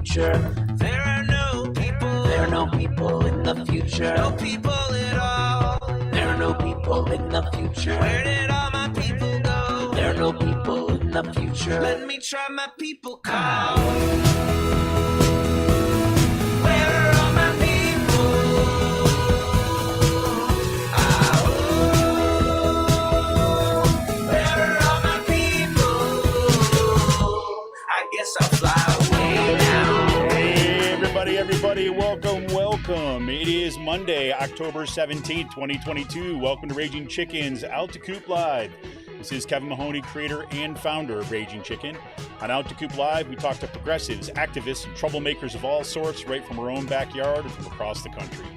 future. There are no people in the future. No people at all. There are no people in the future. Where did all my people go? There are no people in the future. Let me try my people call. Where are all my people? Where are all my people? I guess I'll fly away now. Hey, everybody, welcome. It is Monday, October 17th, 2022. Welcome to Raging Chicken's Out to Coop Live. This is Kevin Mahoney, creator and founder of Raging Chicken. On Out to Coop Live, we talk to progressives, activists, and troublemakers of all sorts right from our own backyard and from across the country.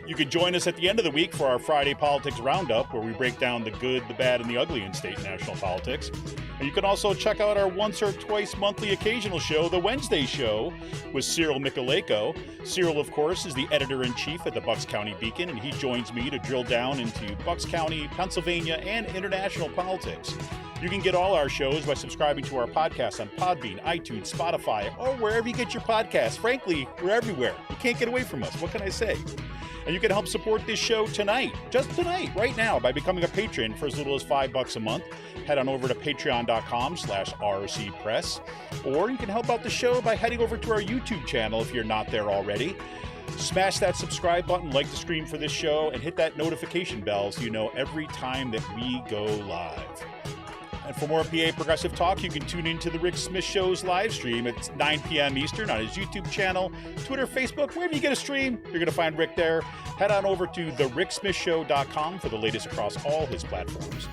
You can join us at the end of the week for our Friday Politics Roundup, where we break down the good, the bad, and the ugly in state and national politics. And you can also check out our once or twice monthly occasional show, The Wednesday Show, with Cyril Michaleko. Cyril, of course, is the editor-in-chief at the Bucks County Beacon, and he joins me to drill down into Bucks County, Pennsylvania, and international politics. You can get all our shows by subscribing to our podcast on Podbean, iTunes, Spotify, or wherever you get your podcasts. Frankly, we're everywhere. You can't get away from us. What can I say? And you can help support this show tonight, just tonight, right now, by becoming a patron for as little as $5 a month. Head on over to patreon.com/rcpress. Or you can help out the show by heading over to our YouTube channel if you're not there already. Smash that subscribe button, like the stream for this show, and hit that notification bell so you know every time that we go live. And for more PA Progressive Talk, you can tune into the Rick Smith Show's live stream at 9 p.m. Eastern on his YouTube channel, Twitter, Facebook, wherever you get a stream, you're going to find Rick there. Head on over to thericksmithshow.com for the latest across all his platforms.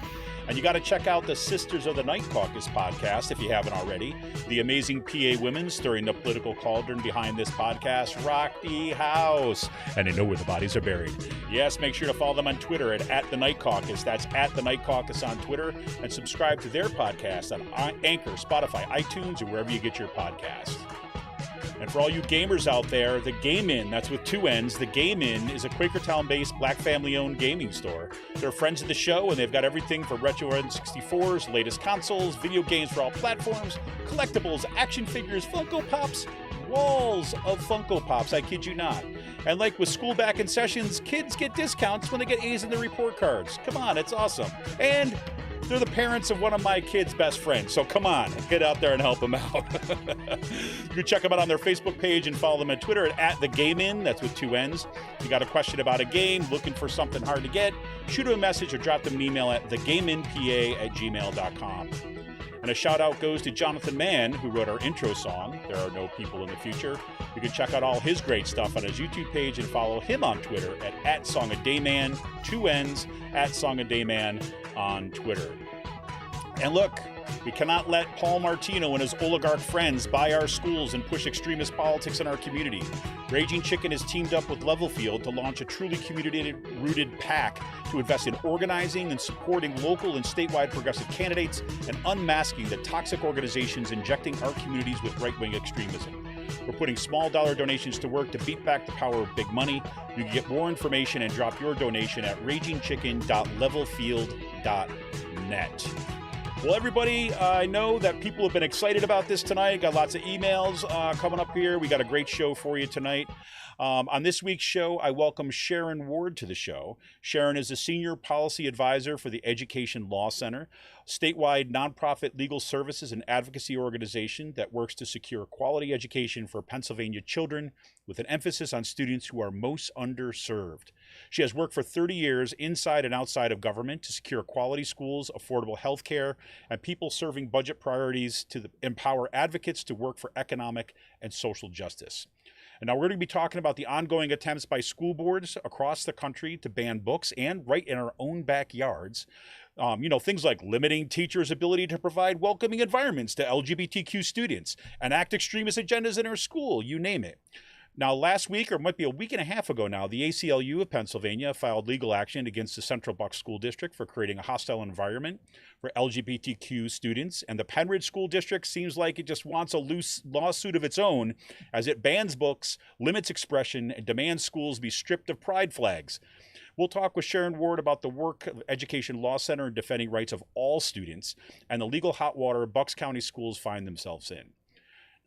And you got to check out the Sisters of the Night Caucus podcast if you haven't already. The amazing PA women stirring the political cauldron behind this podcast rock the house. And they know where the bodies are buried. Yes, make sure to follow them on Twitter at The Night Caucus. That's at The Night Caucus on Twitter. And subscribe to their podcast on Anchor, Spotify, iTunes, or wherever you get your podcasts. And for all you gamers out there, the Game Inn, that's with two N's, the Game Inn is a Quakertown-based black family-owned gaming store. They're friends of the show, and they've got everything from retro N64s, latest consoles, video games for all platforms, collectibles, action figures, Funko Pops, walls of Funko Pops, I kid you not. And like with school back in sessions, kids get discounts when they get A's in their report cards. Come on, it's awesome. And they're the parents of one of my kids' best friends, so come on, get out there and help them out. You can check them out on their Facebook page and follow them on Twitter at @TheGameIn, that's with two N's. If you got a question about a game, looking for something hard to get, shoot them a message or drop them an email at thegameinpa@gmail.com. And a shout out goes to Jonathan Mann, who wrote our intro song, There Are No People in the Future. You can check out all his great stuff on his YouTube page and follow him on Twitter at @SongADayman, two N's, @SongADayman on Twitter. And look, we cannot let Paul Martino and his oligarch friends buy our schools and push extremist politics in our community. Raging Chicken has teamed up with Levelfield to launch a truly community-rooted PAC to invest in organizing and supporting local and statewide progressive candidates and unmasking the toxic organizations injecting our communities with right-wing extremism. We're putting small dollar donations to work to beat back the power of big money. You can get more information and drop your donation at ragingchicken.levelfield.net. Well, everybody, I know that people have been excited about this tonight. Got lots of emails coming up here. We got a great show for you tonight. On this week's show, I welcome Sharon Ward to the show. Sharon is a senior policy advisor for the Education Law Center, statewide nonprofit legal services and advocacy organization that works to secure quality education for Pennsylvania children with an emphasis on students who are most underserved. She has worked for 30 years inside and outside of government to secure quality schools, affordable health care, and people-serving budget priorities to empower advocates to work for economic and social justice. And now we're going to be talking about the ongoing attempts by school boards across the country to ban books and right in our own backyards. Things like limiting teachers' ability to provide welcoming environments to LGBTQ students, enact extremist agendas in our school, you name it. Now, last week, or it might be a week and a half ago now, the ACLU of Pennsylvania filed legal action against the Central Bucks School District for creating a hostile environment for LGBTQ students. And the Pennridge School District seems like it just wants a loose lawsuit of its own as it bans books, limits expression, and demands schools be stripped of pride flags. We'll talk with Sharon Ward about the work of Education Law Center in defending rights of all students and the legal hot water Bucks County schools find themselves in.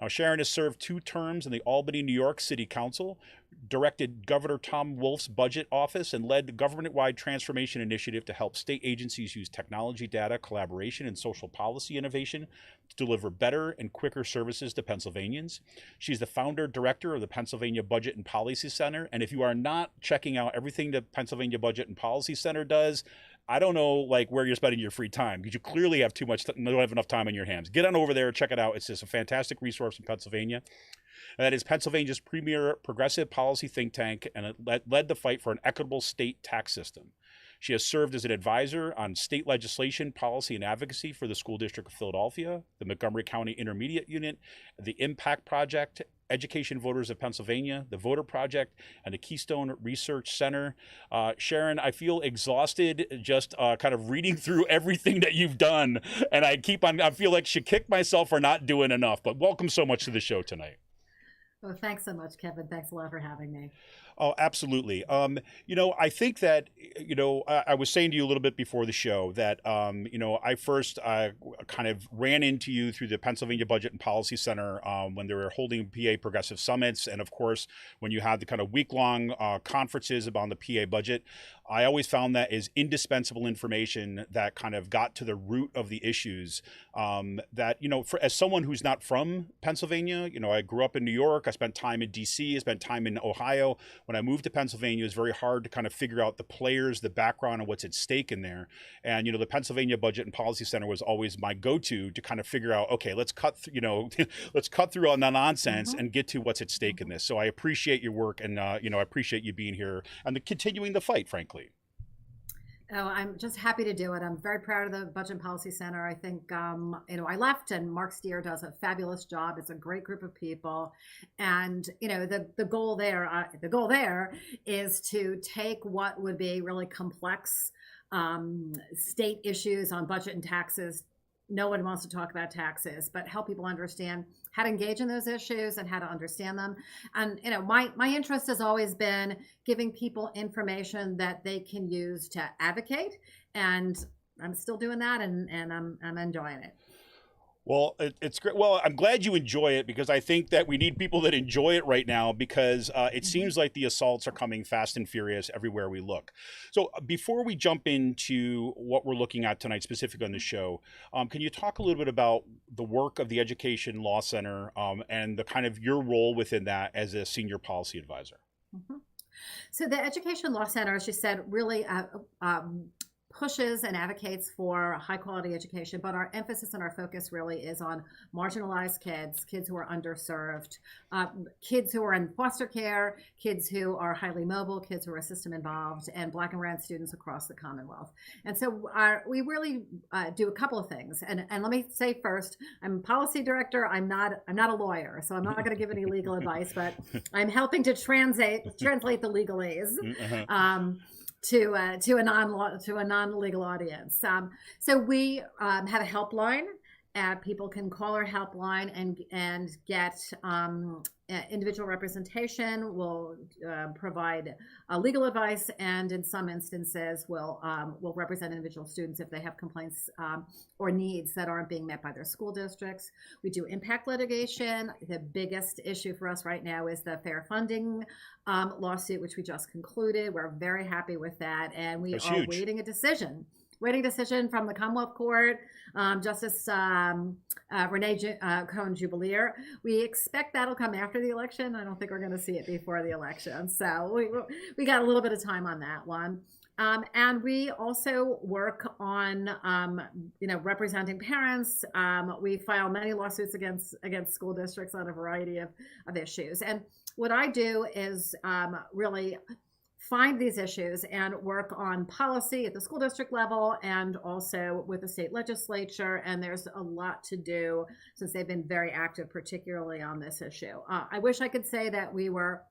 Now, Sharon has served 2 terms in the Albany, New York City Council, directed Governor Tom Wolf's budget office, and led the government-wide transformation initiative to help state agencies use technology, data, collaboration, and social policy innovation to deliver better and quicker services to Pennsylvanians. She's the founder director of the Pennsylvania Budget and Policy Center. And if you are not checking out everything the Pennsylvania Budget and Policy Center does, I don't know where you're spending your free time, because you clearly have don't have enough time on your hands. Get on over there, check it out. It's just a fantastic resource in Pennsylvania. And that is Pennsylvania's premier progressive policy think tank, and it led the fight for an equitable state tax system. She has served as an advisor on state legislation, policy, and advocacy for the School District of Philadelphia, the Montgomery County Intermediate Unit, the Impact Project, Education Voters of Pennsylvania, the Voter Project, and the Keystone Research Center. Sharon, I feel exhausted just kind of reading through everything that you've done, and I feel like I should kick myself for not doing enough, but welcome so much to the show tonight. Well, thanks so much, Kevin. Thanks a lot for having me. Oh, absolutely. I think that, I was saying to you a little bit before the show that, I first kind of ran into you through the Pennsylvania Budget and Policy Center when they were holding PA Progressive Summits. And of course, when you had the kind of week-long conferences about the PA budget, I always found that is indispensable information that kind of got to the root of the issues that, as someone who's not from Pennsylvania, I grew up in New York, I spent time in DC, I spent time in Ohio. When I moved to Pennsylvania, it was very hard to kind of figure out the players, the background, and what's at stake in there. And, the Pennsylvania Budget and Policy Center was always my go-to to kind of figure out, okay, let's cut through all the nonsense and get to what's at stake in this. So I appreciate your work, and, I appreciate you being here and continuing the fight, frankly. Oh, I'm just happy to do it. I'm very proud of the Budget and Policy Center. I think, I left, and Mark Steer does a fabulous job. It's a great group of people. And, the goal there is to take what would be really complex state issues on budget and taxes. No one wants to talk about taxes, but help people understand how to engage in those issues and how to understand them. And, my interest has always been giving people information that they can use to advocate. And I'm still doing that, and I'm enjoying it. Well, it's great. Well, I'm glad you enjoy it, because I think that we need people that enjoy it right now, because it seems like the assaults are coming fast and furious everywhere we look. So before we jump into what we're looking at tonight, specifically on the show, can you talk a little bit about the work of the Education Law Center and the kind of your role within that as a senior policy advisor? So the Education Law Center, as you said, really pushes and advocates for high quality education, but our emphasis and our focus really is on marginalized kids who are underserved, kids who are in foster care, kids who are highly mobile, kids who are system involved, and Black and brown students across the Commonwealth. And so we really do a couple of things. And let me say first, I'm a policy director. I'm not a lawyer, so I'm not going to give any legal advice, but I'm helping to translate the legalese. To a non-legal audience. So we have a helpline. People can call our helpline and get individual representation. We'll provide legal advice, and in some instances, we'll represent individual students if they have complaints or needs that aren't being met by their school districts. We do impact litigation. The biggest issue for us right now is the fair funding lawsuit, which we just concluded. We're very happy with that, and we are waiting a decision from the Commonwealth Court, Justice Renee Cohen-Jubileer. We expect that'll come after the election. I don't think we're going to see it before the election. So we got a little bit of time on that one. And we also work on, representing parents. We file many lawsuits against school districts on a variety of issues. And what I do is really find these issues and work on policy at the school district level and also with the state legislature. And there's a lot to do since they've been very active, particularly on this issue. I wish I could say that we were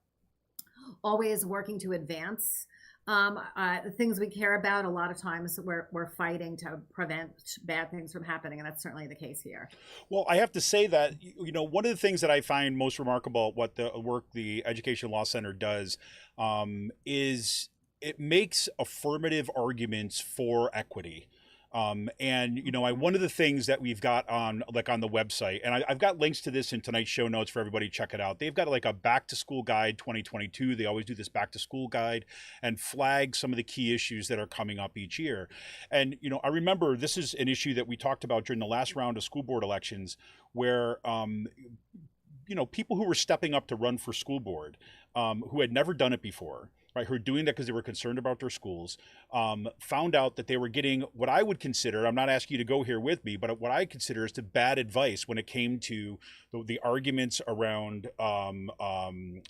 always working to advance the things we care about. A lot of times we're fighting to prevent bad things from happening, and that's certainly the case here. Well, I have to say that, one of the things that I find most remarkable about what the work the Education Law Center does is it makes affirmative arguments for equity. And one of the things that we've got on the website, and I've got links to this in tonight's show notes for everybody to check it out. They've got like a back to school guide 2022. They always do this back to school guide and flag some of the key issues that are coming up each year. And I remember this is an issue that we talked about during the last round of school board elections, where people who were stepping up to run for school board, who had never done it before, right, who are doing that because they were concerned about their schools, found out that they were getting what I would consider, I'm not asking you to go here with me, but what I consider is bad advice when it came to the arguments around, around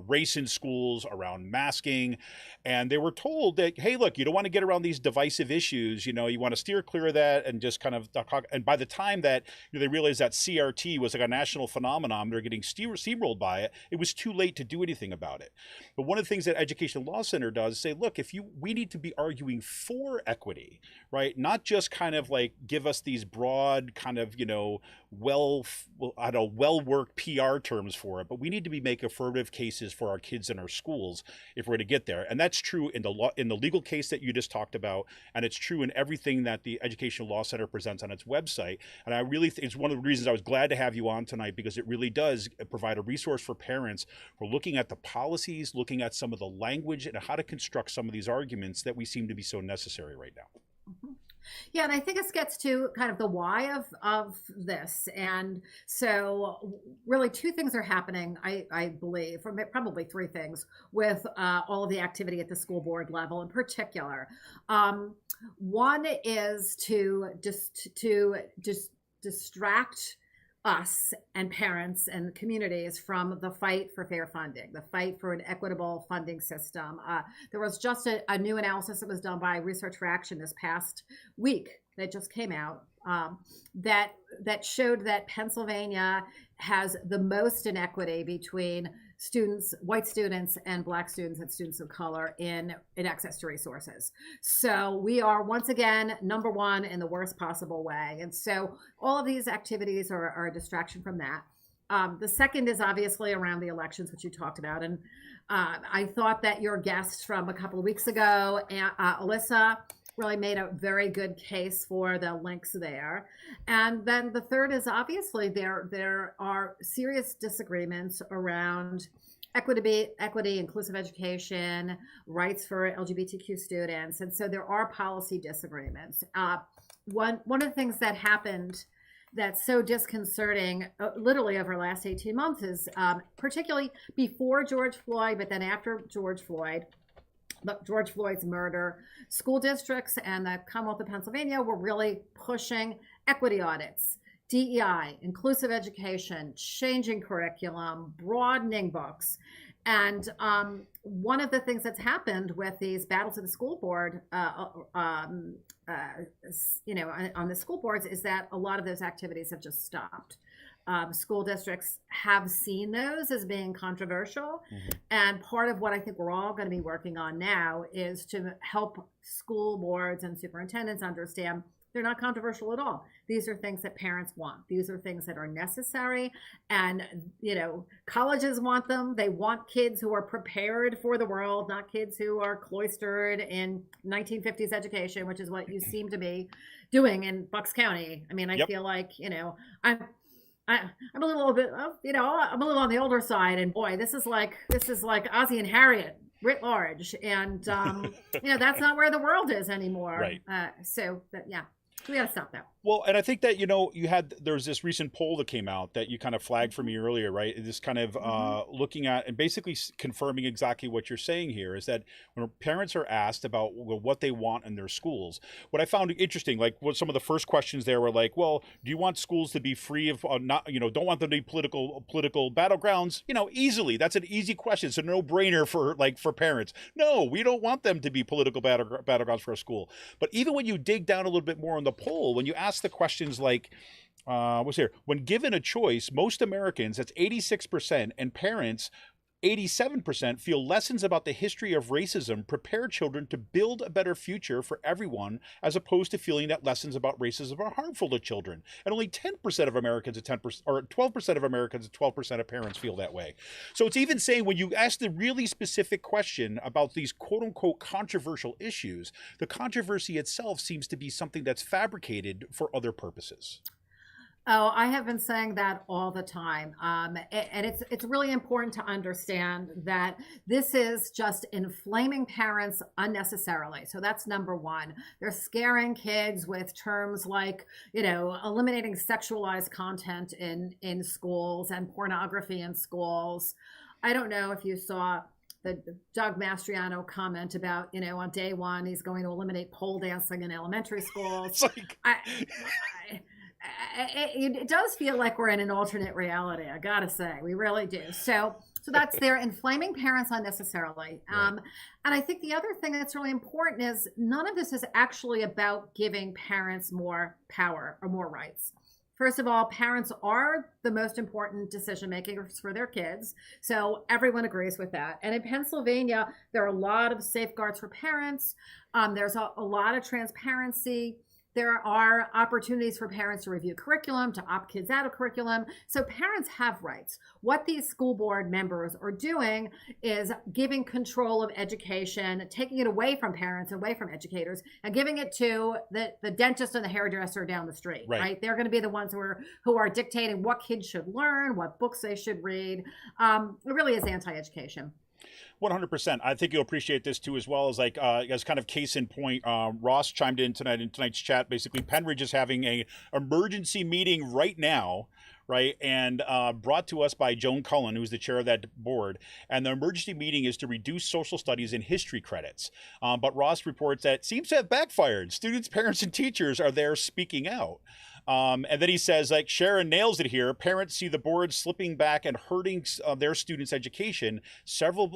race in schools, around masking. And they were told that, hey, look, you don't want to get around these divisive issues. You want to steer clear of that and just kind of talk. And by the time that they realized that CRT was like a national phenomenon, they're getting steamrolled by it. It was too late to do anything about it. But one of the things that Education Law Center does is say, look, we need to be arguing for equity, right? Not just kind of like give us these broad kind of, well-worked PR terms for it, but we need to be making affirmative cases for our kids in our schools if we're going to get there. And that's true in the legal case that you just talked about, and it's true in everything that the Education Law Center presents on its website. And I really think it's one of the reasons I was glad to have you on tonight, because it really does provide a resource for parents for looking at the policies, looking at some of the language, and how to construct some of these arguments that we seem to be so necessary right now. Mm-hmm. Yeah, and I think this gets to kind of the why of this. And so really two things are happening, I believe, or probably three things, with all of the activity at the school board level in particular. One is to distract us and parents and communities from the fight for fair funding, the fight for an equitable funding system. There was just a new analysis that was done by Research for Action this past week that just came out that showed that Pennsylvania has the most inequity between white students and Black students and students of color in access to resources. So we are once again number one in the worst possible way. And so all of these activities are a distraction from that. The second is obviously around the elections, which you talked about. And I thought that your guest from a couple of weeks ago, Alyssa, really made a very good case for the links there. And then the third is obviously there are serious disagreements around equity, inclusive education, rights for LGBTQ students. And so there are policy disagreements. One of the things that happened that's so disconcerting literally over the last 18 months is particularly before George Floyd, but then after George Floyd's murder, school districts and the Commonwealth of Pennsylvania were really pushing equity audits, DEI, inclusive education, changing curriculum, broadening books. And one of the things that's happened with these battles of the school board, on the school boards, is that a lot of those activities have just stopped. School districts have seen those as being controversial. Mm-hmm. And part of what I think we're all going to be working on now is to help school boards and superintendents understand they're not controversial at all. These are things that parents want. These are things that are necessary. And, colleges want them. They want kids who are prepared for the world, not kids who are cloistered in 1950s education, which is what you seem to be doing in Bucks County. I mean, I feel like, I'm a little bit, I'm a little on the older side, and boy, this is like Ozzie and Harriet writ large, and that's not where the world is anymore. Right. We got to stop that. Well, and I think that, there's this recent poll that came out that you kind of flagged for me earlier, right? This kind of looking at and basically confirming exactly what you're saying here is that when parents are asked about what they want in their schools, what I found interesting, like what some of the first questions there were like, well, do you want schools to be free of don't want them to be political battlegrounds? Easily. That's an easy question. It's a no-brainer for parents. No, we don't want them to be political battlegrounds for a school. But even when you dig down a little bit more on the poll, when you ask the questions like, when given a choice, most Americans, that's 86%, and parents 87% feel lessons about the history of racism prepare children to build a better future for everyone, as opposed to feeling that lessons about racism are harmful to children. And only 10% of Americans, at 10%, or 12% of Americans, and 12% of parents feel that way. So it's even saying, when you ask the really specific question about these quote unquote controversial issues, the controversy itself seems to be something that's fabricated for other purposes. Oh, I have been saying that all the time. And it's really important to understand that this is just inflaming parents unnecessarily. So that's number one. They're scaring kids with terms like, eliminating sexualized content in schools and pornography in schools. I don't know if you saw the Doug Mastriano comment about, on day one, he's going to eliminate pole dancing in elementary schools. It's like... It does feel like we're in an alternate reality, I gotta say. We really do. So that's they're inflaming parents unnecessarily. Right. And I think the other thing that's really important is none of this is actually about giving parents more power or more rights. First of all, parents are the most important decision makers for their kids. So everyone agrees with that. And in Pennsylvania, there are a lot of safeguards for parents. There's a lot of transparency. There are opportunities for parents to review curriculum, to opt kids out of curriculum. So parents have rights. What these school board members are doing is giving control of education, taking it away from parents, away from educators, and giving it to the dentist and the hairdresser down the street, right? They're going to be the ones who are dictating what kids should learn, what books they should read. It really is anti-education. 100%. I think you'll appreciate this too, as well as as kind of case in point. Ross chimed in tonight's chat. Basically, Pennridge is having a emergency meeting right now, right, and brought to us by Joan Cullen, who's the chair of that board. And the emergency meeting is to reduce social studies and history credits. But Ross reports that it seems to have backfired. Students, parents, and teachers are there speaking out. And then he says, Sharon nails it here. Parents see the board slipping back and hurting their students' education. Several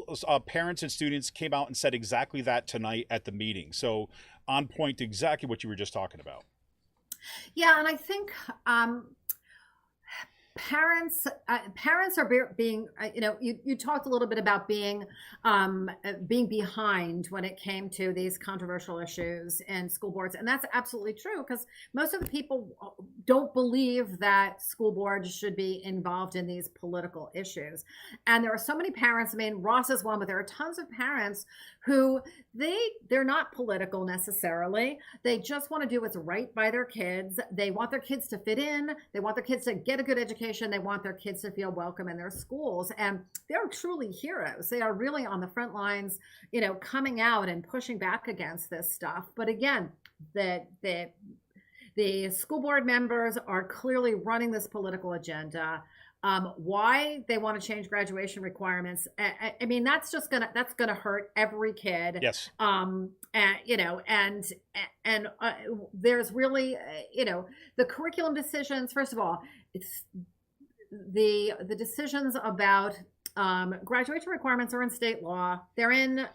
parents and students came out and said exactly that tonight at the meeting. So on point to exactly what you were just talking about. Yeah, and I think parents are being, you talked a little bit about being behind when it came to these controversial issues in school boards. And that's absolutely true, because most of the people don't believe that school boards should be involved in these political issues. And there are so many parents, I mean, Ross is one, but there are tons of parents who they're not political necessarily. They just want to do what's right by their kids. They want their kids to fit in. They want their kids to get a good education. They want their kids to feel welcome in their schools. And they're truly heroes. They are really on the front lines, coming out and pushing back against this stuff. But again, the school board members are clearly running this political agenda. Why they want to change graduation requirements? I mean, that's gonna hurt every kid. Yes. There's really, the curriculum decisions. First of all, it's the decisions about graduation requirements are in state law. They're in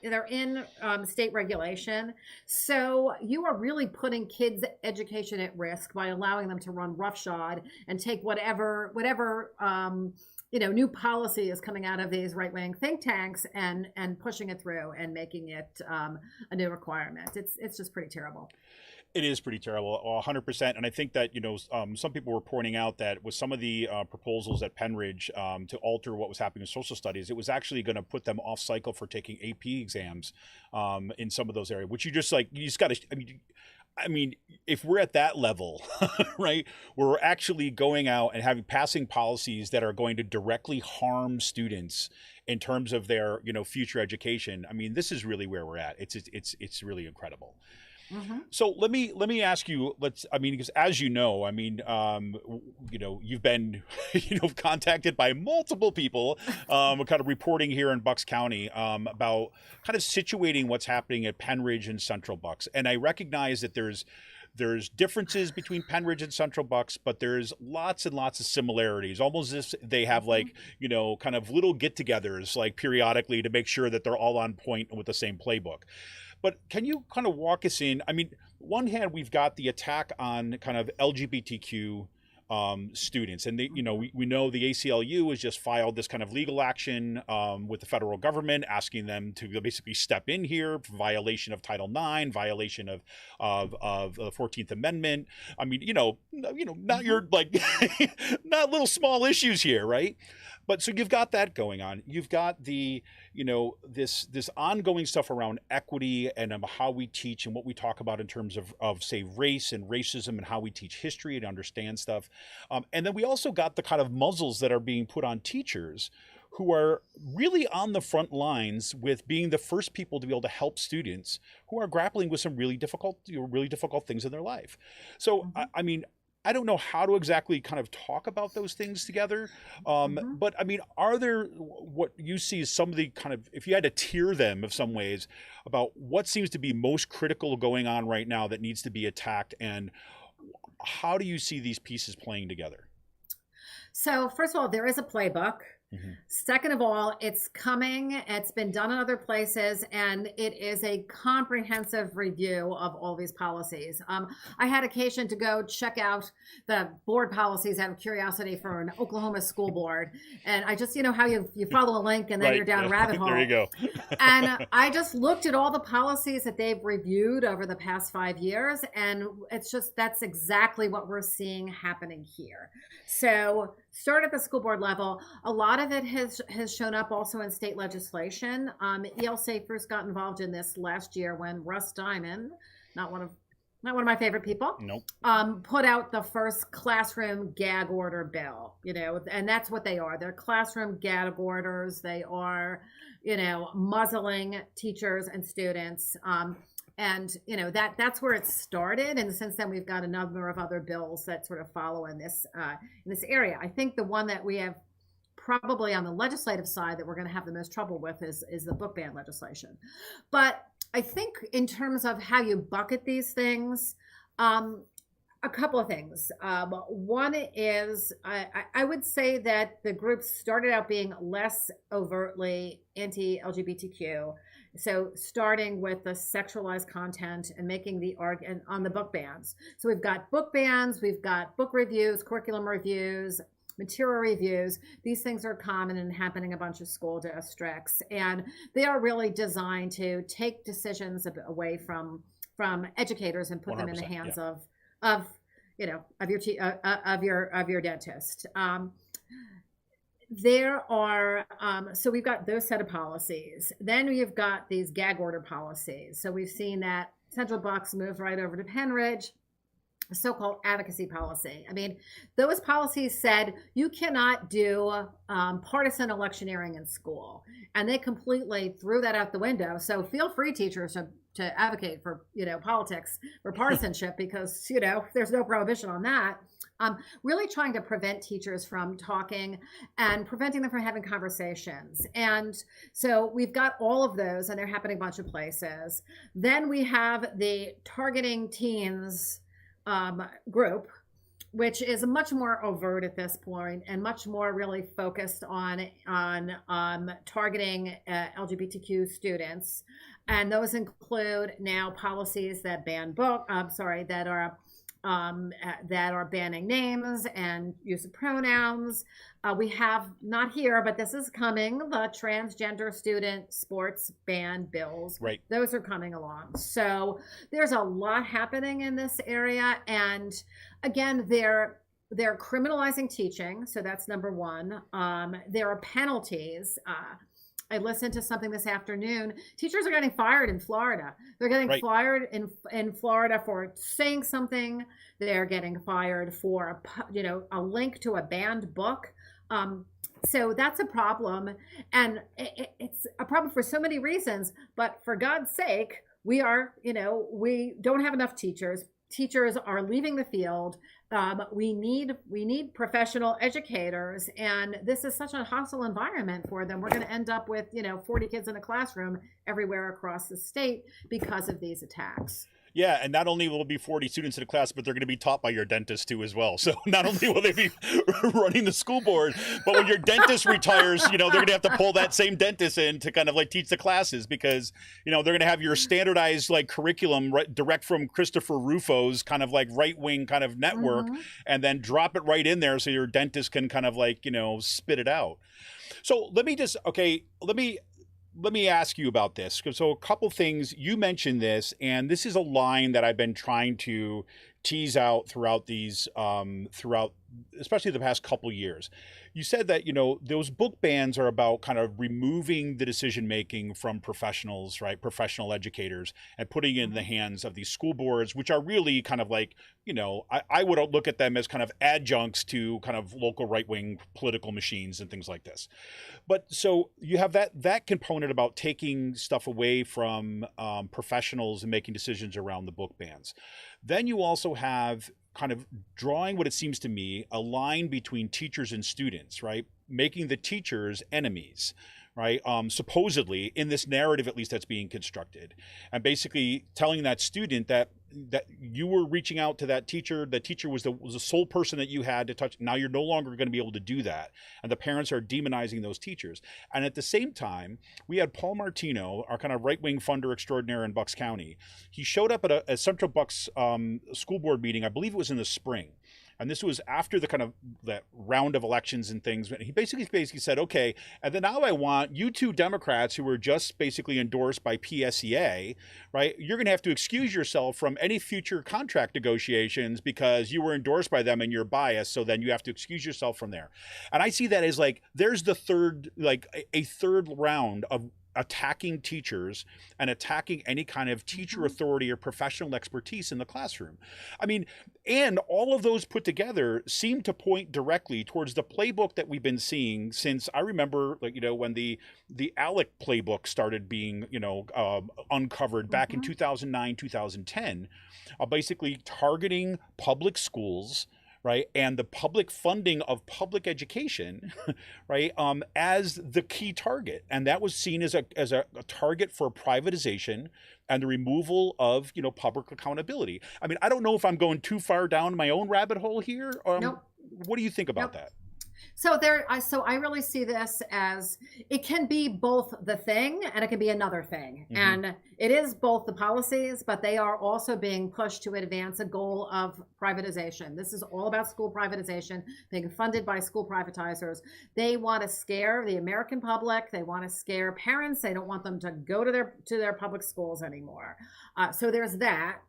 state regulation. So you are really putting kids' education at risk by allowing them to run roughshod and take whatever new policy is coming out of these right-wing think tanks and pushing it through and making it a new requirement. It's just pretty terrible. It is pretty terrible, 100%. And I think that, some people were pointing out that with some of the proposals at Pennridge to alter what was happening in social studies, it was actually going to put them off cycle for taking AP exams in some of those areas, which you just got to, I mean, if we're at that level, right, where we're actually going out and passing policies that are going to directly harm students in terms of their, future education, I mean, this is really where we're at. It's really incredible. Mm-hmm. So let me ask you, because as you've been, contacted by multiple people, kind of reporting here in Bucks County, about kind of situating what's happening at Pennridge and Central Bucks. And I recognize that there's differences between Pennridge and Central Bucks, but there's lots and lots of similarities, almost as if they have kind of little get-togethers periodically to make sure that they're all on point with the same playbook. But can you kind of walk us in? I mean, one hand, we've got the attack on kind of LGBTQ students. And they, we know the ACLU has just filed this kind of legal action with the federal government, asking them to basically step in here for violation of Title IX, violation of the 14th Amendment. I mean, not your not little small issues here, right? But so you've got that going on. You've got the, this ongoing stuff around equity and how we teach and what we talk about in terms of say race and racism and how we teach history and understand stuff. And then we also got the kind of muzzles that are being put on teachers who are really on the front lines with being the first people to be able to help students who are grappling with some really difficult things in their life. So, I mean, I don't know how to exactly kind of talk about those things together. But I mean, are there what you see as some of the kind of, if you had to tier them of some ways about what seems to be most critical going on right now that needs to be attacked, and how do you see these pieces playing together? So first of all, there is a playbook. Second of all, it's coming. It's been done in other places, and it is a comprehensive review of all these policies. I had occasion to go check out the board policies out of curiosity for an Oklahoma school board, and I just, how you follow a link and then you're down a rabbit hole. There you go. And I just looked at all the policies that they've reviewed over the past 5 years, and that's exactly what we're seeing happening here. So start at the school board level. A lot of it has shown up also in state legislation. ELSA first got involved in this last year when Russ Diamond, not one of my favorite people, put out the first classroom gag order bill. And that's what they are. They're classroom gag orders. They are, muzzling teachers and students. And that's where it started, and since then we've got a number of other bills that sort of follow in this area. I think the one that we have probably on the legislative side that we're going to have the most trouble with is the book ban legislation. But I think in terms of how you bucket these things, a couple of things. One is I would say that the groups started out being less overtly anti-LGBTQ. So starting with the sexualized content and making the argument on the book bans. So we've got book bans, we've got book reviews, curriculum reviews, material reviews. These things are common and happening in a bunch of school districts. And they are really designed to take decisions away from educators and put them in the hands of your dentist. There are, so we've got those set of policies. Then we've got these gag order policies. So we've seen that Central Bucks move right over to Pennridge, a so-called advocacy policy. I mean, those policies said you cannot do partisan electioneering in school. And they completely threw that out the window. So feel free, teachers, to advocate for, politics, for partisanship, because, there's no prohibition on that. Really trying to prevent teachers from talking and preventing them from having conversations. And so we've got all of those, and they're happening a bunch of places. Then we have the targeting teens group, which is much more overt at this point and much more really focused on targeting LGBTQ students. And those include now policies that ban that are banning names and use of pronouns. We have, not here, but this is coming, the transgender student sports ban bills. Right. Those are coming along. So there's a lot happening in this area. And again, they're criminalizing teaching. So that's number one. There are penalties. I listened to something this afternoon. Teachers are getting fired in Florida. They're getting fired in Florida for saying something. They're getting fired for a link to a banned book. So that's a problem, and it's a problem for so many reasons. But for God's sake, we don't have enough teachers. Teachers are leaving the field. We need professional educators, and this is such a hostile environment for them. We're going to end up with 40 kids in a classroom everywhere across the state because of these attacks. Yeah, and not only will it be 40 students in a class, but they're going to be taught by your dentist too as well. So not only will they be running the school board, but when your dentist retires, they're going to have to pull that same dentist in to kind of like teach the classes because, they're going to have your standardized like curriculum direct from Christopher Rufo's kind of like right-wing kind of network and then drop it right in there so your dentist can kind of like, spit it out. So let me ask you about this. So a couple things, you mentioned this, and this is a line that I've been trying to tease out throughout especially the past couple years. You said that, those book bans are about kind of removing the decision-making from professionals, right? Professional educators, and putting it in the hands of these school boards, which are really kind of like, I would look at them as kind of adjuncts to kind of local right-wing political machines and things like this. But so you have that component about taking stuff away from professionals and making decisions around the book bans. Then you also have kind of drawing what it seems to me a line between teachers and students, right? Making the teachers enemies, right? Supposedly in this narrative, at least that's being constructed, and basically telling that student that you were reaching out to that teacher. The teacher was the sole person that you had to touch. Now you're no longer going to be able to do that. And the parents are demonizing those teachers. And at the same time, we had Paul Martino, our kind of right-wing funder extraordinaire in Bucks County. He showed up at a Central Bucks school board meeting. I believe it was in the spring. And this was after the kind of that round of elections and things. He basically said, okay, and then now I want you two Democrats who were just basically endorsed by PSEA, right? You're going to have to excuse yourself from any future contract negotiations because you were endorsed by them and you're biased. So then you have to excuse yourself from there. And I see that as like, there's the third, like a third round of attacking teachers and attacking any kind of teacher authority or professional expertise in the classroom. I mean, and all of those put together seem to point directly towards the playbook that we've been seeing since I remember, like, when the ALEC playbook started being, uncovered back in 2009, 2010, basically targeting public schools, right, and the public funding of public education, right, as the key target, and that was seen as a target for privatization and the removal of public accountability. I mean, I don't know if I'm going too far down my own rabbit hole here. Nope. What do you think about that? So I really see this as it can be both the thing and it can be another thing. And it is both the policies, but they are also being pushed to advance a goal of privatization. This is all about school privatization, being funded by school privatizers. They want to scare the American public. They want to scare parents. They don't want them to go to their public schools anymore. So there's that.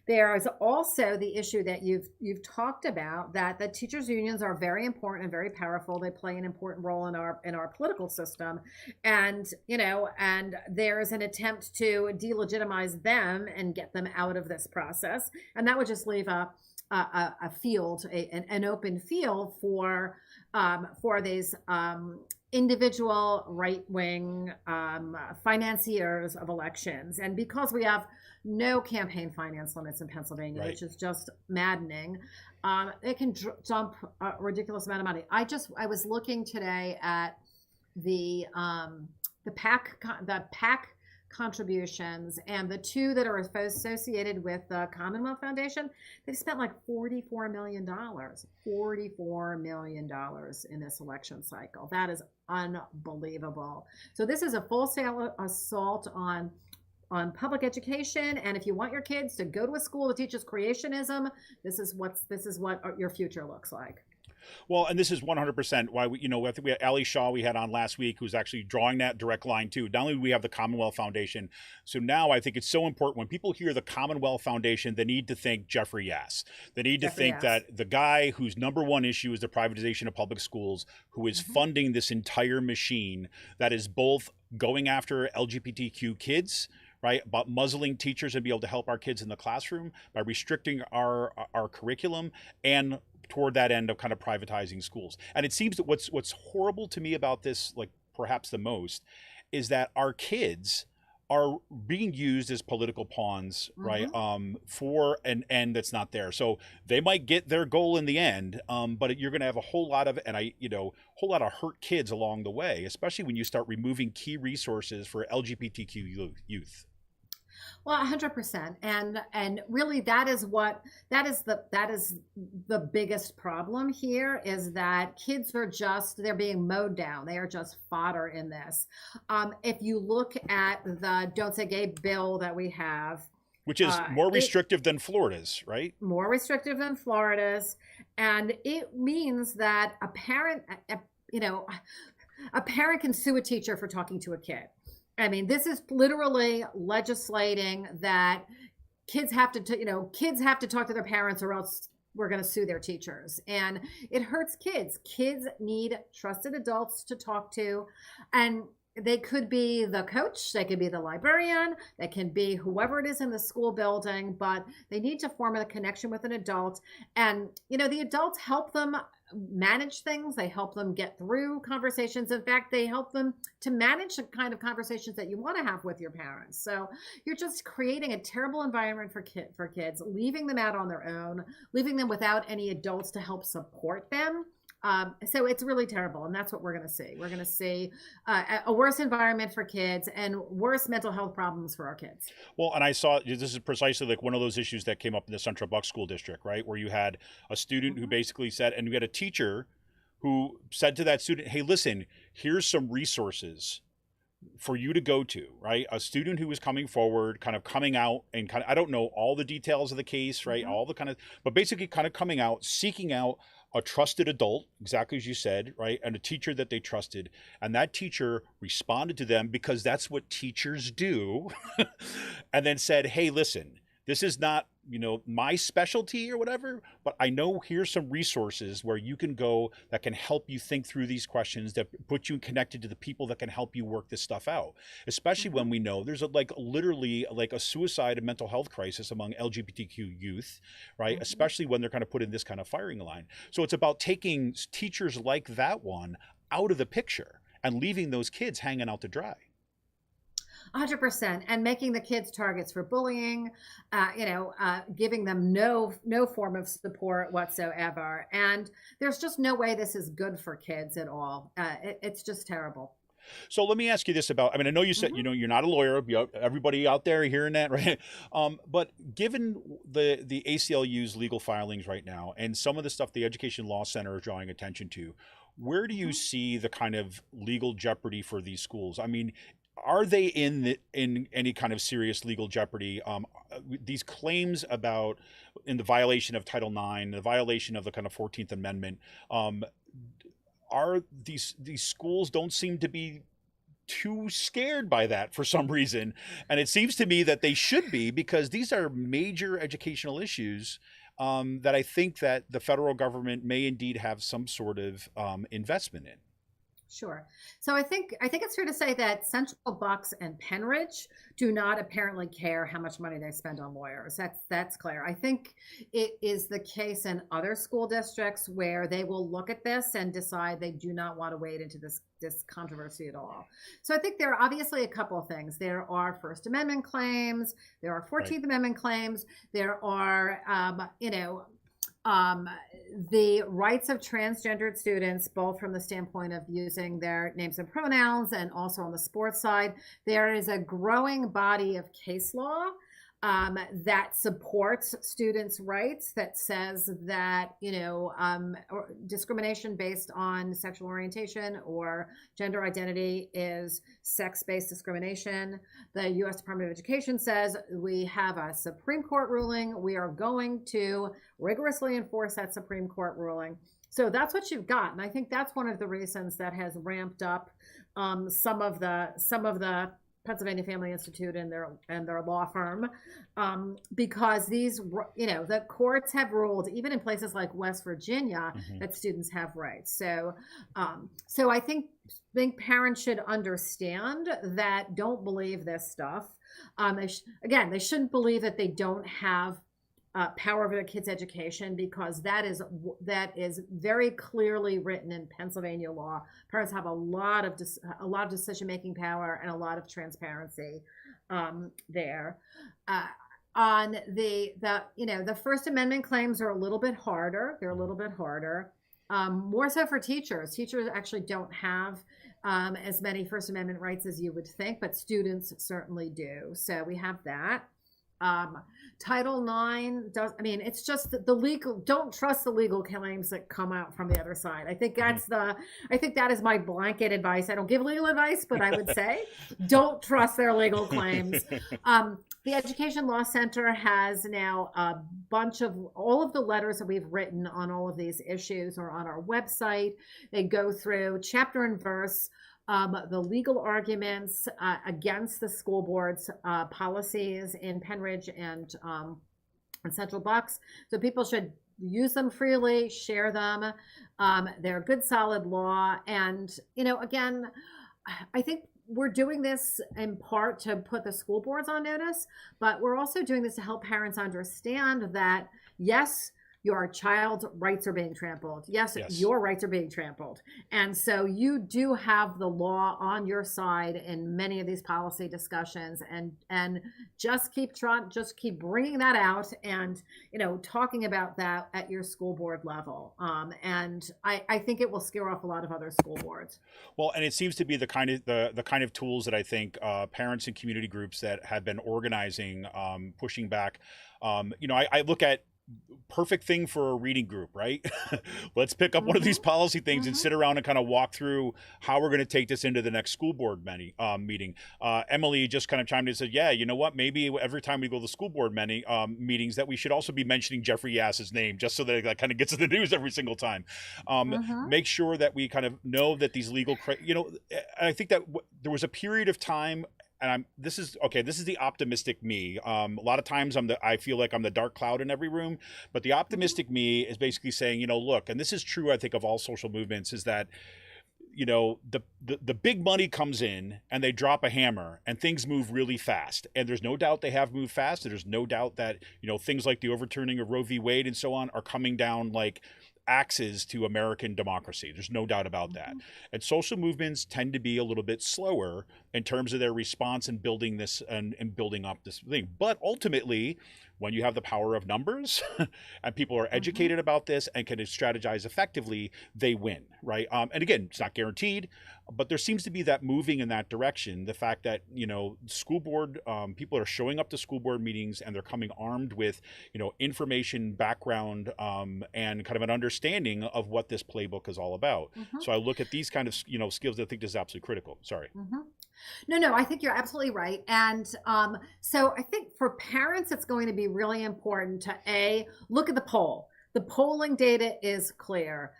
There is also the issue that you've talked about, that the teachers' unions are very important and very powerful. They play an important role in our political system, and and there is an attempt to delegitimize them and get them out of this process, and that would just leave an open field for these individual right-wing financiers of elections. And because we have no campaign finance limits in Pennsylvania, right, which is just maddening, it can dump a ridiculous amount of money. I was looking today at the PAC contributions, and the two that are associated with the Commonwealth Foundation, they've spent like $44 million in this election cycle. That is unbelievable. So this is a full-scale assault on public education, and if you want your kids to go to a school that teaches creationism, this is what your future looks like. Well, and this is 100% why we had Ali Shaw we had on last week, who's actually drawing that direct line too. Not only do we have the Commonwealth Foundation, so now I think it's so important when people hear the Commonwealth Foundation, they need to think Jeffrey Yass. They need to think that the guy whose number one issue is the privatization of public schools, who is funding this entire machine that is both going after LGBTQ kids, right, about muzzling teachers and be able to help our kids in the classroom by restricting our curriculum, and toward that end of kind of privatizing schools. And it seems that what's horrible to me about this, like perhaps the most, is that our kids are being used as political pawns, right, for an end that's not there. So they might get their goal in the end, but you're going to have a whole lot of hurt kids along the way, especially when you start removing key resources for LGBTQ youth. Well, 100%. And really that is the biggest problem here, is that kids are just, they're being mowed down. They are just fodder in this. If you look at the Don't Say Gay bill that we have, which is more restrictive than Florida's, right? More restrictive than Florida's. And it means that a parent can sue a teacher for talking to a kid. I mean, this is literally legislating that kids have to talk to their parents, or else we're going to sue their teachers. And it hurts kids. Kids need trusted adults to talk to. And they could be the coach, they could be the librarian, they can be whoever it is in the school building, but they need to form a connection with an adult. And, the adults help them manage things. They help them get through conversations. In fact, they help them to manage the kind of conversations that you want to have with your parents. So you're just creating a terrible environment for kids, leaving them out on their own, leaving them without any adults to help support them. So it's really terrible, and that's what we're going to see. We're going to see a worse environment for kids and worse mental health problems for our kids. Well, and I saw this is precisely like one of those issues that came up in the Central Bucks School District, right? Where you had a student who basically said, and you had a teacher who said to that student, hey, listen, here's some resources for you to go to, right? A student who was coming forward, kind of coming out and I don't know all the details of the case, right? All the but basically kind of coming out, seeking out a trusted adult, exactly as you said, right? And a teacher that they trusted. And that teacher responded to them, because that's what teachers do, and then said, hey, listen, this is not, my specialty or whatever, but I know here's some resources where you can go that can help you think through these questions, that put you connected to the people that can help you work this stuff out. Especially when we know there's literally a suicide and mental health crisis among LGBTQ youth, right? Especially when they're kind of put in this kind of firing line. So it's about taking teachers like that one out of the picture and leaving those kids hanging out to dry. 100%, and making the kids targets for bullying, giving them no form of support whatsoever. And there's just no way this is good for kids at all. It's just terrible. So let me ask you this about, I know you said, you're not a lawyer, everybody out there hearing that, right? But given the ACLU's legal filings right now, and some of the stuff the Education Law Center is drawing attention to, where do you see the kind of legal jeopardy for these schools? Are they in any kind of serious legal jeopardy? These claims about in the violation of Title IX, the violation of the kind of 14th Amendment, are these schools don't seem to be too scared by that for some reason. And it seems to me that they should be, because these are major educational issues that I think that the federal government may indeed have some sort of investment in. Sure. So I think it's fair to say that Central Bucks and Pennridge do not apparently care how much money they spend on lawyers. That's clear. I think it is the case in other school districts where they will look at this and decide they do not want to wade into this controversy at all. So I think there are obviously a couple of things. There are First Amendment claims. There are 14th Amendment claims. There are, the rights of transgendered students, both from the standpoint of using their names and pronouns and also on the sports side. There is a growing body of case law that supports students' rights, that says that, discrimination based on sexual orientation or gender identity is sex-based discrimination. The U.S. Department of Education says we have a Supreme Court ruling. We are going to rigorously enforce that Supreme Court ruling. So that's what you've got. And I think that's one of the reasons that has ramped up some of the Pennsylvania Family Institute and their law firm, because these, the courts have ruled, even in places like West Virginia, that students have rights. So I think parents should understand that. Don't believe this stuff. They shouldn't believe that they don't have power over their kids' education, because that is very clearly written in Pennsylvania law. Parents have a lot of decision-making power and a lot of transparency there. On the First Amendment claims are a little bit harder. They're a little bit harder, more so for teachers. Teachers actually don't have as many First Amendment rights as you would think, but students certainly do. So we have that. Title IX does, I mean, it's just the legal, don't trust the legal claims that come out from the other side. I think I think that is my blanket advice. I don't give legal advice, but I would say don't trust their legal claims. The Education Law Center has now a bunch of all of the letters that we've written on all of these issues are on our website. They go through chapter and verse. The legal arguments against the school board's policies in Pennridge and Central Bucks. So people should use them freely, share them. They're good, solid law. And, again, I think we're doing this in part to put the school boards on notice, but we're also doing this to help parents understand that, yes, your child's rights are being trampled. Yes, your rights are being trampled. And so you do have the law on your side in many of these policy discussions, and just keep bringing that out and, talking about that at your school board level. And I think it will scare off a lot of other school boards. Well, and it seems to be the kind of tools that I think parents and community groups that have been organizing, pushing back. I look at perfect thing for a reading group, right? Let's pick up one of these policy things and sit around and kind of walk through how we're going to take this into the next school board meeting. Emily just kind of chimed in and said, yeah, you know what? Maybe every time we go to the school board meetings that we should also be mentioning Jeffrey Yass's name, just so that it kind of gets in the news every single time. Make sure that we kind of know that these legal, I think that there was a period of time, and this is the optimistic me. A lot of times I feel like I'm the dark cloud in every room, but the optimistic me is basically saying, look, and this is true, I think, of all social movements, is that, the big money comes in and they drop a hammer and things move really fast. And there's no doubt they have moved fast. And there's no doubt that, things like the overturning of Roe v. Wade and so on are coming down like axes to American democracy. There's no doubt about that. And social movements tend to be a little bit slower in terms of their response and building this and building up this thing. But ultimately, when you have the power of numbers and people are educated about this and can strategize effectively, they win, right? And again, it's not guaranteed, but there seems to be that moving in that direction. The fact that, school board, people are showing up to school board meetings and they're coming armed with, information, background, and kind of an understanding of what this playbook is all about. So I look at these kind of, skills that I think is absolutely critical. Sorry. No, I think you're absolutely right. And so I think for parents, it's going to be really important to look at the poll. The polling data is clear.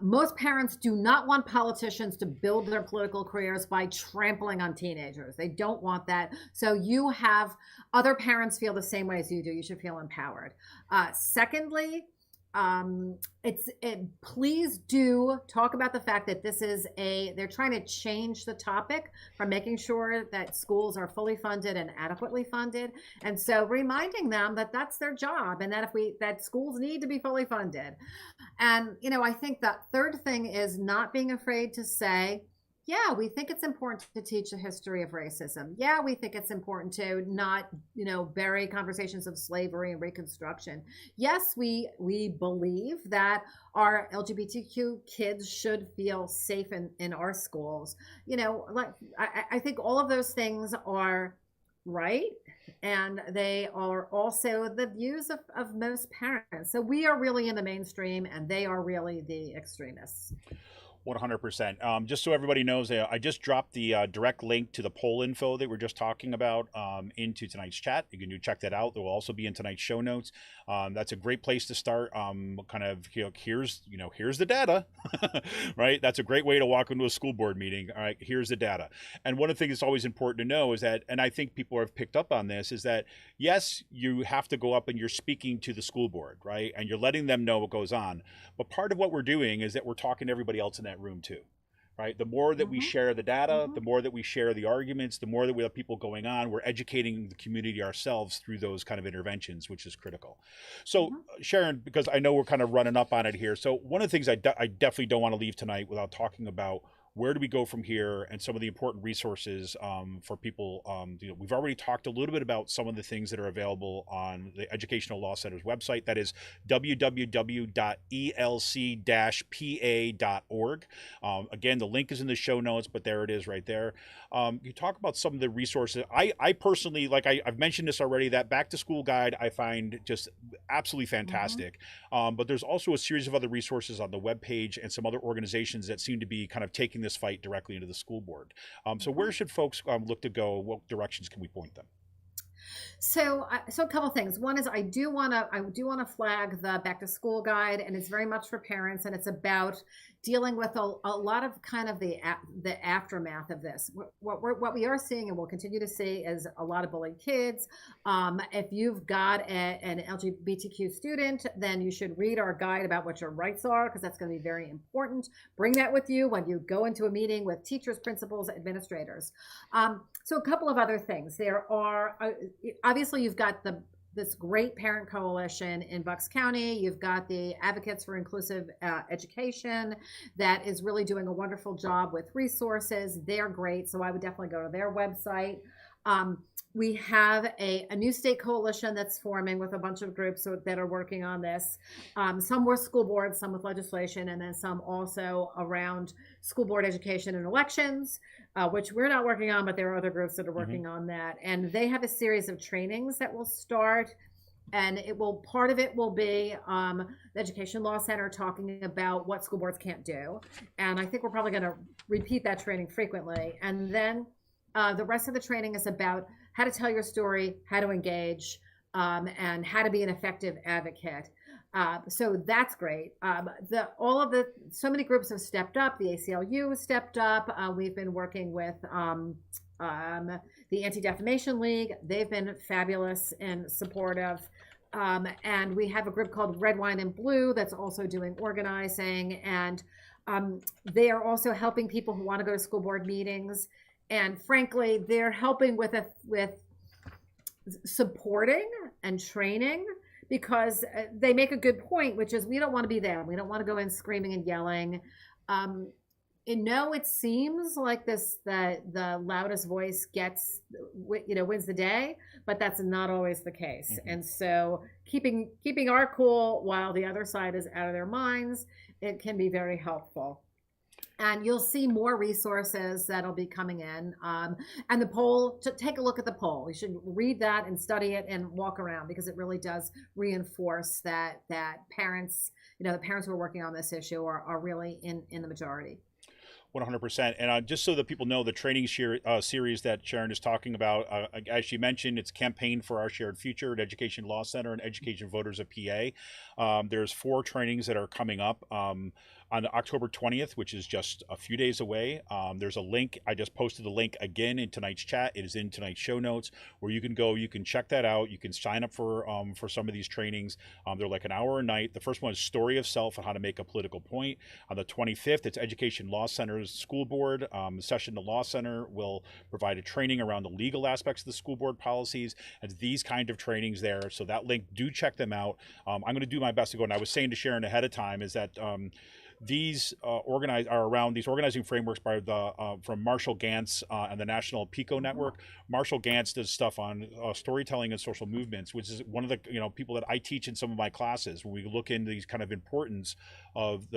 Most parents do not want politicians to build their political careers by trampling on teenagers. They don't want that. So you have other parents feel the same way as you do. You should feel empowered. Secondly, please do talk about the fact that they're trying to change the topic from making sure that schools are fully funded and adequately funded. And so reminding them that that's their job and that schools need to be fully funded. And, I think the third thing is not being afraid to say, yeah, we think it's important to teach the history of racism. Yeah, we think it's important to not, bury conversations of slavery and Reconstruction. Yes, we believe that our LGBTQ kids should feel safe in our schools. I think all of those things are right, and they are also the views of most parents. So we are really in the mainstream, and they are really the extremists. 100%. Just so everybody knows, I just dropped the direct link to the poll info that we're just talking about into tonight's chat. You can check that out. It will also be in tonight's show notes. That's a great place to start. Here's the data, right? That's a great way to walk into a school board meeting. All right, here's the data. And one of the things that's always important to know is that, and I think people have picked up on this, is that yes, you have to go up and you're speaking to the school board, right? And you're letting them know what goes on. But part of what we're doing is that we're talking to everybody else in that room too, right? The more that we share the data, the more that we share the arguments, the more that we have people going on, we're educating the community ourselves through those kind of interventions, which is critical. So Sharon, because I know we're kind of running up on it here. So one of the things I definitely don't want to leave tonight without talking about where do we go from here, and some of the important resources for people. We've already talked a little bit about some of the things that are available on the Educational Law Center's website. That is www.elc-pa.org. Again, the link is in the show notes, but there it is right there. You talk about some of the resources. I personally, like I've mentioned this already, that back to school guide I find just absolutely fantastic. But there's also a series of other resources on the webpage and some other organizations that seem to be kind of taking this fight directly into the school board. So where should folks look to go? What directions can we point them? So a couple things. One is I do want to flag the back to school guide, and it's very much for parents, and it's about dealing with a lot of kind of the aftermath of this. What we are seeing and we'll continue to see is a lot of bullied kids. If you've got an LGBTQ student, then you should read our guide about what your rights are, because that's going to be very important. Bring that with you when you go into a meeting with teachers, principals, administrators. So a couple of other things. There are obviously you've got this great parent coalition in Bucks County. You've got the Advocates for Inclusive Education that is really doing a wonderful job with resources. They're great, so I would definitely go to their website. We have a new state coalition that's forming with a bunch of groups that are working on this. Some with school boards, some with legislation, and then some also around school board education and elections, which we're not working on, but there are other groups that are working on that. And they have a series of trainings that will start. And part of it will be the Education Law Center talking about what school boards can't do. And I think we're probably going to repeat that training frequently. And then the rest of the training is about how to tell your story, how to engage, and how to be an effective advocate. So that's great. So many groups have stepped up. The ACLU has stepped up. We've been working with the Anti-Defamation League. They've been fabulous and supportive. And we have a group called Red, Wine, and Blue that's also doing organizing. And they are also helping people who want to go to school board meetings. And frankly, they're helping with supporting and training, because they make a good point, which is we don't want to be them. We don't want to go in screaming and yelling. It seems like the loudest voice wins the day, but that's not always the case. Mm-hmm. And so keeping our cool while the other side is out of their minds, it can be very helpful. And you'll see more resources that'll be coming in. And the poll, take a look at the poll. You should read that and study it and walk around, because it really does reinforce that parents, the parents who are working on this issue are really in the majority. 100%. And just so that people know, the training series that Sharon is talking about, as she mentioned, it's Campaign for Our Shared Future at Education Law Center and Education Voters of PA. There's 4 trainings that are coming up. On October 20th, which is just a few days away, there's a link. I just posted the link again in tonight's chat. It is in tonight's show notes, where you can go. You can check that out. You can sign up for some of these trainings. They're like an hour a night. The first one is Story of Self and How to Make a Political Point. On the 25th, it's Education Law Center's School Board session. The Law Center will provide a training around the legal aspects of the school board policies and these kind of trainings there. So that link, do check them out. I'm going to do my best to go. And I was saying to Sharon ahead of time is that these are around these organizing frameworks by from Marshall Gantz and the National PICO Network. Marshall Gantz does stuff on storytelling and social movements, which is one of the people that I teach in some of my classes, when we look into these kind of importance of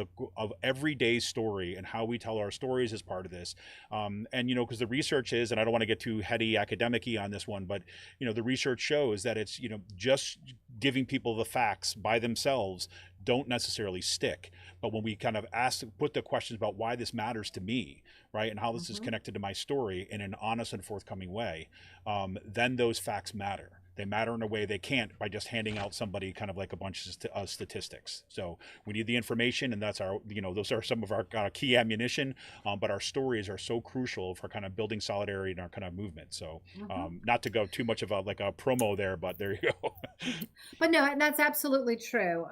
everyday story and how we tell our stories as part of this. And because the research is, and I don't want to get too heady academic-y on this one, but the research shows that it's just giving people the facts by themselves don't necessarily stick. But when we kind of put the questions about why this matters to me, right, and how this is connected to my story in an honest and forthcoming way, then those facts matter. They matter in a way they can't by just handing out somebody kind of like a bunch of statistics. So we need the information, and that's our, those are some of our key ammunition. But our stories are so crucial for kind of building solidarity in our kind of movement. So not to go too much of a promo there, but there you go. But no, that's absolutely true.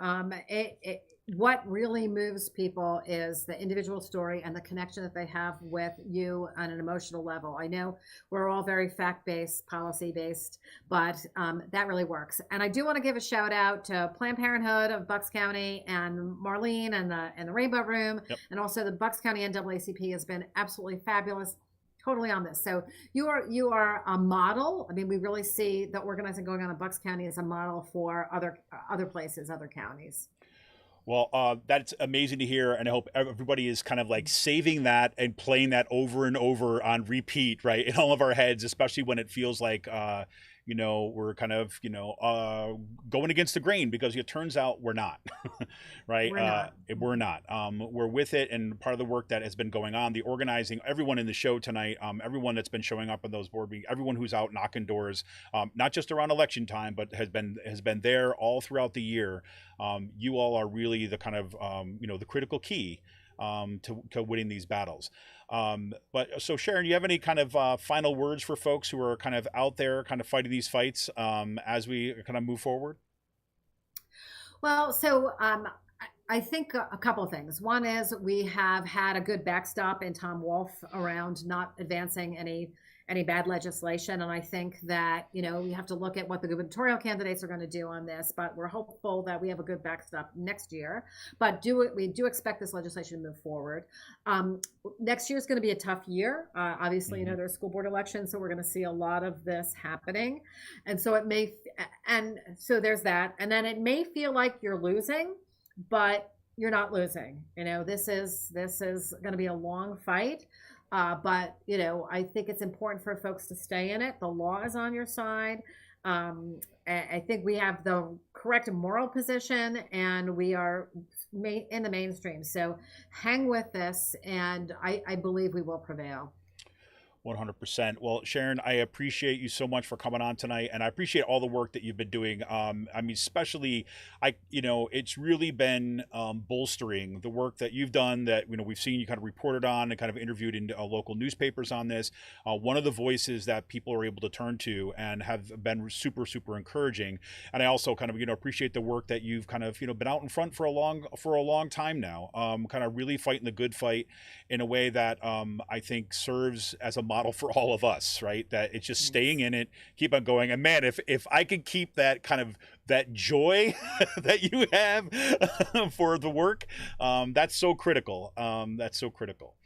what really moves people is the individual story and the connection that they have with you on an emotional level. I know we're all very fact-based, policy-based, but that really works. And I do want to give a shout out to Planned Parenthood of Bucks County and Marlene and the Rainbow Room, and also the Bucks County NAACP has been absolutely fabulous. Totally on this. So you are a model. I mean, we really see the organizing going on in Bucks County as a model for other places, other counties. Well, that's amazing to hear, and I hope everybody is kind of like saving that and playing that over and over on repeat, right, in all of our heads, especially when it feels like, we're kind of, going against the grain, because it turns out we're not, right? We're not. We're with it, and part of the work that has been going on, the organizing, everyone in the show tonight, everyone that's been showing up in those board meetings, everyone who's out knocking doors, not just around election time, but has been there all throughout the year. You all are really the kind of, the critical key to winning these battles. But so Sharon, you have any kind of final words for folks who are kind of out there kind of fighting these fights as we kind of move forward? Well, so I think a couple of things. One is we have had a good backstop in Tom Wolf around not advancing any bad legislation. And I think that, we have to look at what the gubernatorial candidates are going to do on this, but we're hopeful that we have a good backstop next year. But we do expect this legislation to move forward. Next year is going to be a tough year. Obviously, there's school board elections, so we're going to see a lot of this happening. And so so there's that. And then it may feel like you're losing, but you're not losing. This is going to be a long fight. But, I think it's important for folks to stay in it. The law is on your side. I think we have the correct moral position, and we are in the mainstream. So hang with this, and I believe we will prevail. 100%. Well, Sharon, I appreciate you so much for coming on tonight, and I appreciate all the work that you've been doing. I mean, especially, it's really been bolstering the work that you've done, that, we've seen you kind of reported on and kind of interviewed in local newspapers on this. One of the voices that people are able to turn to and have been super, super encouraging. And I also kind of, appreciate the work that you've kind of, been out in front for a long time now, kind of really fighting the good fight in a way that I think serves as a model for all of us, right? That it's just staying in it, keep on going. And man, if I could keep that kind of that joy that you have for the work, that's so critical. That's so critical.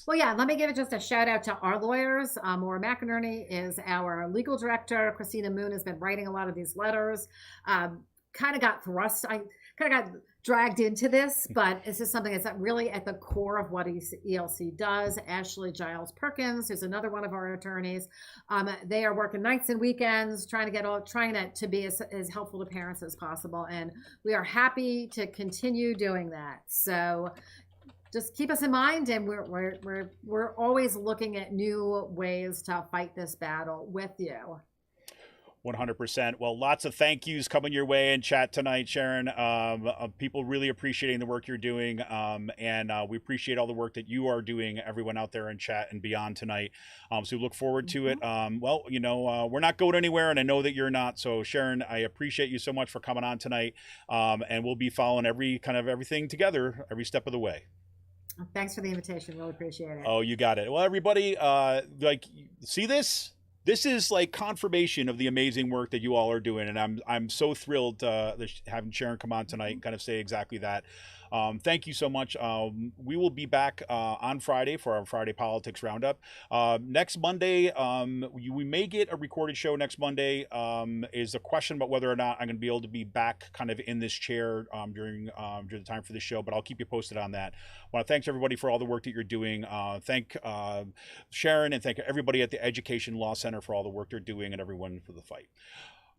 Well, yeah, let me give it just a shout out to our lawyers. Maura McInerney is our legal director. Christina Moon has been writing a lot of these letters. Kind of got dragged into this, but this is something that's really at the core of what ELC does. Ashley Giles Perkins, who's another one of our attorneys, they are working nights and weekends, trying to be as helpful to parents as possible, and we are happy to continue doing that. So just keep us in mind, and we're always looking at new ways to fight this battle with you. 100%. Well, lots of thank yous coming your way in chat tonight, Sharon. People really appreciating the work you're doing. And we appreciate all the work that you are doing, everyone out there in chat and beyond tonight. So we look forward to it. We're not going anywhere, and I know that you're not. So Sharon, I appreciate you so much for coming on tonight. And we'll be following everything together, every step of the way. Thanks for the invitation. Really appreciate it. Oh, you got it. Well, everybody, see this? This is like confirmation of the amazing work that you all are doing, and I'm so thrilled having Sharon come on tonight and kind of say exactly that. Thank you so much. We will be back on Friday for our Friday Politics Roundup. Next Monday, we may get a recorded show next Monday. Is a question about whether or not I'm going to be able to be back kind of in this chair during the time for the show, but I'll keep you posted on that. I want to thank everybody for all the work that you're doing. Thank Sharon, and thank everybody at the Education Law Center for all the work they're doing, and everyone for the fight.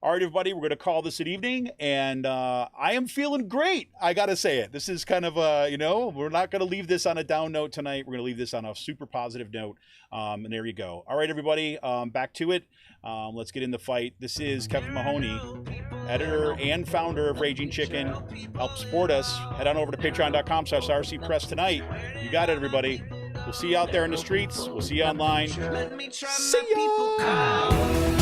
All right, everybody, we're going to call this an evening, and I am feeling great. I got to say it. This is kind of, we're not going to leave this on a down note tonight. We're going to leave this on a super positive note, and there you go. All right, everybody, back to it. Let's get in the fight. This is Kevin Mahoney, editor and founder of Raging Chicken. Help support us. Head on over to patreon.com/RC Press tonight. You got it, everybody. We'll see you out there in the streets. We'll see you online. Let me try See my people ya! out.